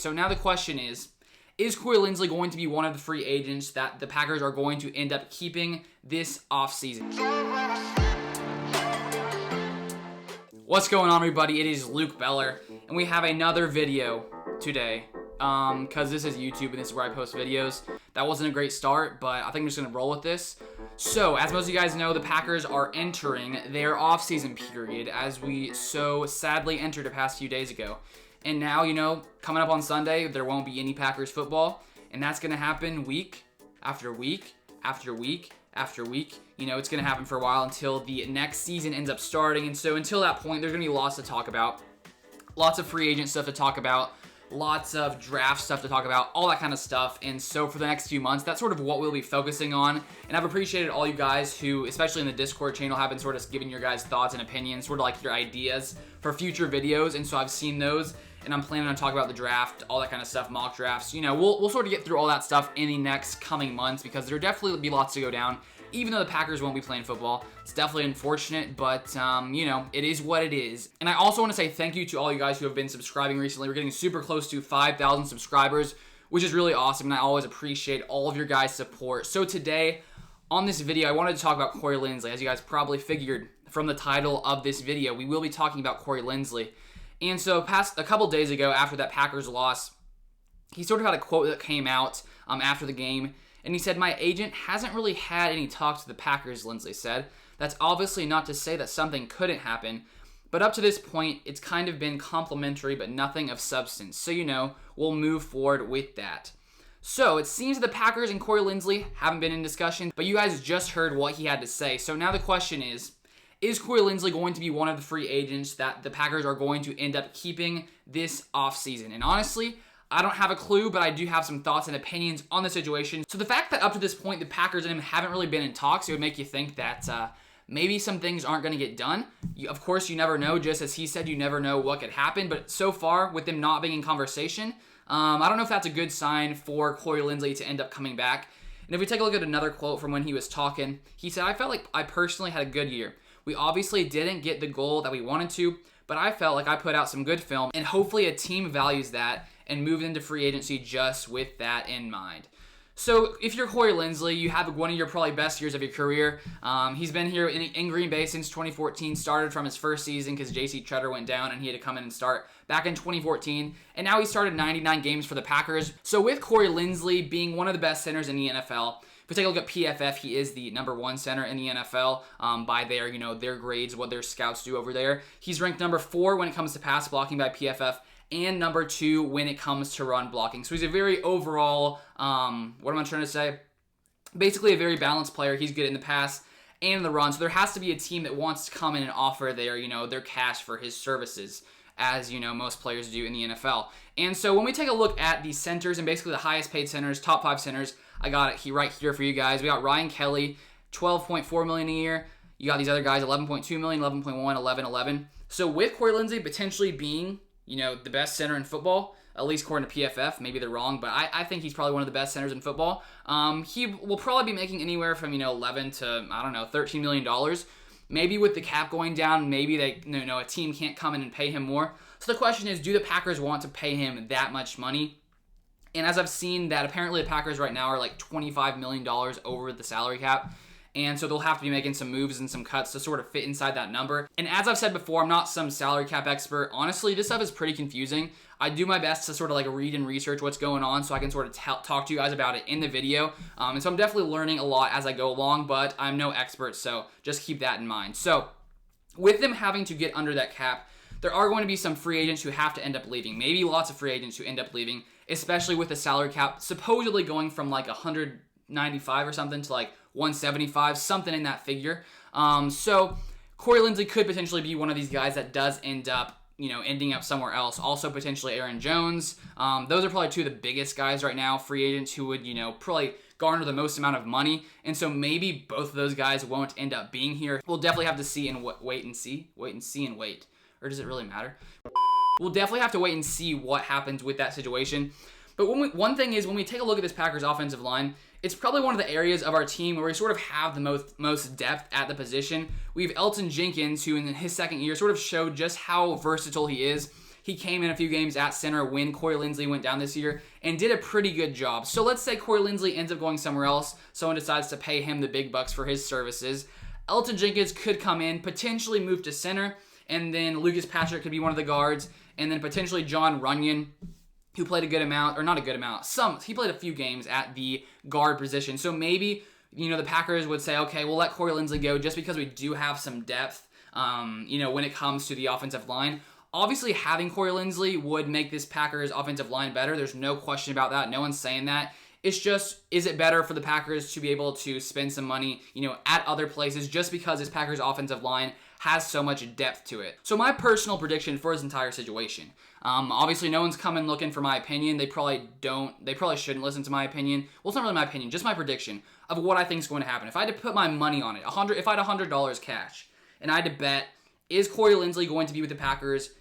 So now the question is Corey Linsley going to be one of the free agents that the Packers are going to end up keeping this offseason? What's going on, everybody? It is Luke Beller, and we have another video today. Because this is YouTube and this is where I post videos. That wasn't a great start, but I think I'm just going to roll with this. So, as most of you guys know, the Packers are entering their offseason period as we so sadly entered the past few days ago. And now, coming up on Sunday, there won't be any Packers football, and that's going to happen week after week after week after week. It's going to happen for a while until the next season ends up starting. And so until that point, there's going to be lots to talk about. Lots of free agent stuff to talk about. Lots of draft stuff to talk about, all that kind of stuff. And so for the next few months, that's sort of what we'll be focusing on. And I've appreciated all you guys who, especially in the Discord channel, have been sort of giving your guys' thoughts and opinions, sort of like your ideas for future videos. And so I've seen those, and I'm planning on talking about the draft, all that kind of stuff, mock drafts. We'll sort of get through all that stuff in the next coming months because there'll definitely be lots to go down. Even though the Packers won't be playing football, it's definitely unfortunate, but, it is what it is. And I also want to say thank you to all you guys who have been subscribing recently. We're getting super close to 5,000 subscribers, which is really awesome, and I always appreciate all of your guys' support. So today, on this video, I wanted to talk about Corey Linsley. As you guys probably figured from the title of this video, we will be talking about Corey Linsley. And so a couple days ago, after that Packers loss, he sort of had a quote that came out after the game. And he said, "My agent hasn't really had any talks to the Packers," Linsley said. "That's obviously not to say that something couldn't happen, but up to this point, it's kind of been complimentary, but nothing of substance. So, we'll move forward with that." So it seems that the Packers and Corey Linsley haven't been in discussion, but you guys just heard what he had to say. So now the question is Corey Linsley going to be one of the free agents that the Packers are going to end up keeping this offseason? And honestly, I don't have a clue, but I do have some thoughts and opinions on the situation. So the fact that up to this point, the Packers and him haven't really been in talks, it would make you think that maybe some things aren't going to get done. Of course, you never know. Just as he said, you never know what could happen. But so far, with them not being in conversation, I don't know if that's a good sign for Corey Linsley to end up coming back. And if we take a look at another quote from when he was talking, he said, "I felt like I personally had a good year. We obviously didn't get the goal that we wanted to, but I felt like I put out some good film, and hopefully a team values that and moved into free agency just with that in mind." So if you're Corey Linsley, you have one of your probably best years of your career. He's been here in Green Bay since 2014, started from his first season because J.C. Tretter went down and he had to come in and start back in 2014. And now he started 99 games for the Packers. So with Corey Linsley being one of the best centers in the NFL, if we take a look at PFF, he is the #1 center in the NFL by their grades, what their scouts do over there. He's ranked #4 when it comes to pass blocking by PFF, and #2 when it comes to run blocking. So he's a very overall, what am I trying to say? Basically a very balanced player. He's good in the pass and in the run. So there has to be a team that wants to come in and offer their cash for his services, as most players do in the NFL. And so when we take a look at the centers and basically the highest paid centers, top 5 centers, I got it right here for you guys. We got Ryan Kelly, $12.4 million a year. You got these other guys, $11.2 million, $11.1, $11. So with Corey Linsley potentially being the best center in football, at least according to PFF. Maybe they're wrong, but I think he's probably one of the best centers in football. He will probably be making anywhere from, 11 to, $13 million. Maybe with the cap going down, maybe a team can't come in and pay him more. So the question is, do the Packers want to pay him that much money? And as I've seen that apparently the Packers right now are like $25 million over the salary cap. And so they'll have to be making some moves and some cuts to sort of fit inside that number. And as I've said before, I'm not some salary cap expert. Honestly, this stuff is pretty confusing. I do my best to sort of read and research what's going on so I can sort of talk to you guys about it in the video. And so I'm definitely learning a lot as I go along, but I'm no expert, so just keep that in mind. So with them having to get under that cap, there are going to be some free agents who have to end up leaving. Maybe lots of free agents who end up leaving, especially with the salary cap supposedly going from 195 or something to 175, something in that figure. So Corey Linsley could potentially be one of these guys that does end up, ending up somewhere else. Also potentially Aaron Jones. Those are probably two of the biggest guys right now, free agents who would, probably garner the most amount of money. And so maybe both of those guys won't end up being here. We'll definitely have to see and wait and see. Or does it really matter? We'll definitely have to wait and see what happens with that situation. But one thing is, when we take a look at this Packers offensive line, it's probably one of the areas of our team where we sort of have the most depth at the position. We have Elton Jenkins, who in his second year sort of showed just how versatile he is. he came in a few games at center when Corey Linsley went down this year and did a pretty good job. So let's say Corey Linsley ends up going somewhere else. Someone decides to pay him the big bucks for his services. Elton Jenkins could come in, potentially move to center, and then Lucas Patrick could be one of the guards, and then potentially John Runyon, who played a good amount, or not a good amount, he played a few games at the guard position. So maybe, the Packers would say, okay, we'll let Corey Linsley go just because we do have some depth, when it comes to the offensive line. Obviously, having Corey Linsley would make this Packers offensive line better. There's no question about that. No one's saying that. It's just, is it better for the Packers to be able to spend some money, at other places just because this Packers offensive line has so much depth to it? So my personal prediction for this entire situation, obviously no one's coming looking for my opinion. They probably shouldn't listen to my opinion. Well, it's not really my opinion, just my prediction of what I think is going to happen. If I had to put my money on it, if I had $100 cash, and I had to bet, is Corey Linsley going to be with the Packers,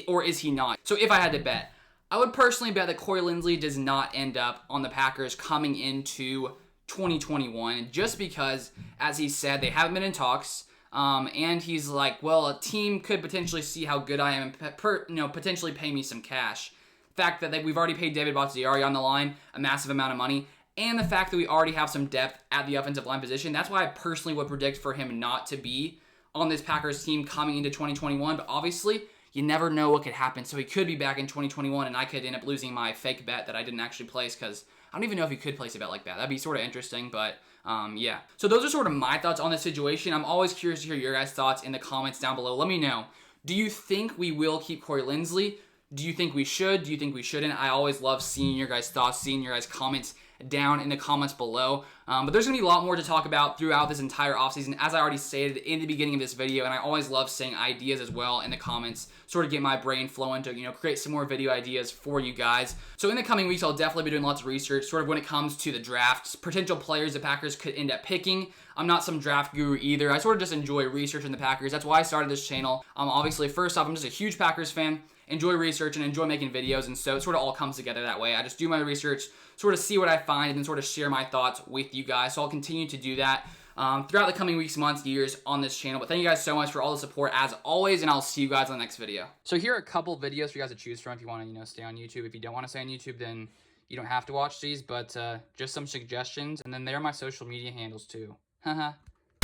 or is he not? So if I had to bet, I would personally bet that Corey Linsley does not end up on the Packers coming into 2021, just because, as he said, they haven't been in talks, and he's like, well, a team could potentially see how good I am and potentially pay me some cash. The fact that we've already paid David Bakhtiari on the line a massive amount of money, and the fact that we already have some depth at the offensive line position, that's why I personally would predict for him not to be on this Packers team coming into 2021, but obviously, you never know what could happen. So he could be back in 2021, and I could end up losing my fake bet that I didn't actually place, because I don't even know if you could place a bet like that. That'd be sort of interesting, but yeah. So those are sort of my thoughts on this situation. I'm always curious to hear your guys' thoughts in the comments down below. Let me know. Do you think we will keep Corey Linsley? Do you think we should? Do you think we shouldn't? I always love seeing your guys' thoughts, seeing your guys' comments down in the comments below. But there's going to be a lot more to talk about throughout this entire offseason, as I already stated in the beginning of this video, and I always love seeing ideas as well in the comments, sort of get my brain flowing to, create some more video ideas for you guys. So in the coming weeks, I'll definitely be doing lots of research, sort of when it comes to the drafts, potential players the Packers could end up picking. I'm not some draft guru either. I sort of just enjoy researching the Packers. That's why I started this channel. Obviously, first off, I'm just a huge Packers fan. Enjoy research and enjoy making videos, and so it sort of all comes together that way. I just do my research, sort of see what I find, and then sort of share my thoughts with you guys. So I'll continue to do that throughout the coming weeks, months, years on this channel. But thank you guys so much for all the support as always, and I'll see you guys on the next video. So here are a couple videos for you guys to choose from if you want to, stay on YouTube. If you don't want to stay on YouTube, then you don't have to watch these, but just some suggestions, and then there are my social media handles too. Haha.